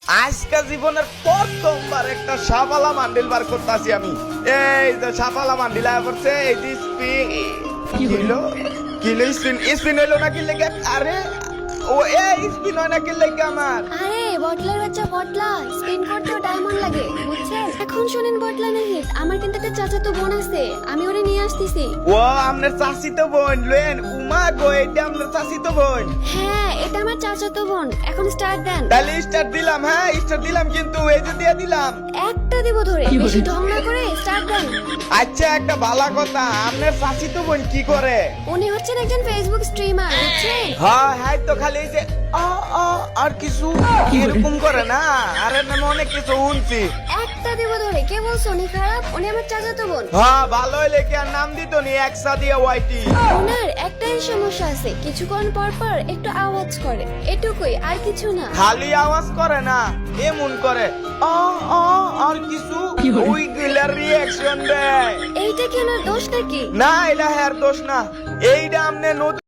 আজকে জীবনের প্রথমবার একটা সাফালা মান্ডিল বার করতেছি আমি। এই যে সাফালা মান্ডিল আয়া করছে, এই যে কিলো কিলো স্পিন হইলো না কি লেগে? আরে ও এই স্পিন হয় না কি লেগে আমার? আরে বটলার বাচ্চা বটলা, স্পিন করতেও ডায়মন্ড লাগে বুঝছেন? এখন শুনেন বটলা নাহিদ, আমার কিন্তু একটা চাচাতো বোন আছে, আমি ওরে নিয়ে আসতেছি। ও আমনের চাচিতো বোন লেন? উমা গো, এটা আমনের চাচিতো বোন? হ্যাঁ এটা আমার চাচাতো বোন। এখন স্টার্ট দেন। তাহলে স্টার্ট দিলাম, হ্যাঁ স্টার্ট দিলাম, কিন্তু এই যে দিয়ে দিলাম। একটা দিব ধরে, বেশি ঢং না করে স্টার্ট দেন। আচ্ছা একটা ভালো কথা, আমনের চাচিতো বোন কি করে? উনি হচ্ছেন একজন ফেসবুক স্ট্রিমার বুঝছেন? হ্যাঁ হ্যাঁ, তো খালি এই যে আর কিছু এরকম করে না? আরে না, আমি অনেক কিছু শুনছি। একটা দিব ধরে, কে বলছো উনি খারাপ? উনি আমার চাচাতো বোন। হ্যাঁ ভালো হইলে কি আর নাম দিত নি একসা দিয়ে ওয়াইটি? ওনার একটাই সমস্যা আছে, কিছুক্ষণ পর পর একটু আওয়াজ করে, এটুকুই, আর কিছু না। খালি আওয়াজ করে না, এমন করে আর কিছু ওই গুলার রিয়াকশন দেয়। এইটা কি ওনার দোষ নাকি? না এটা হ্যার দোষ না, এইটা আমনে নতুন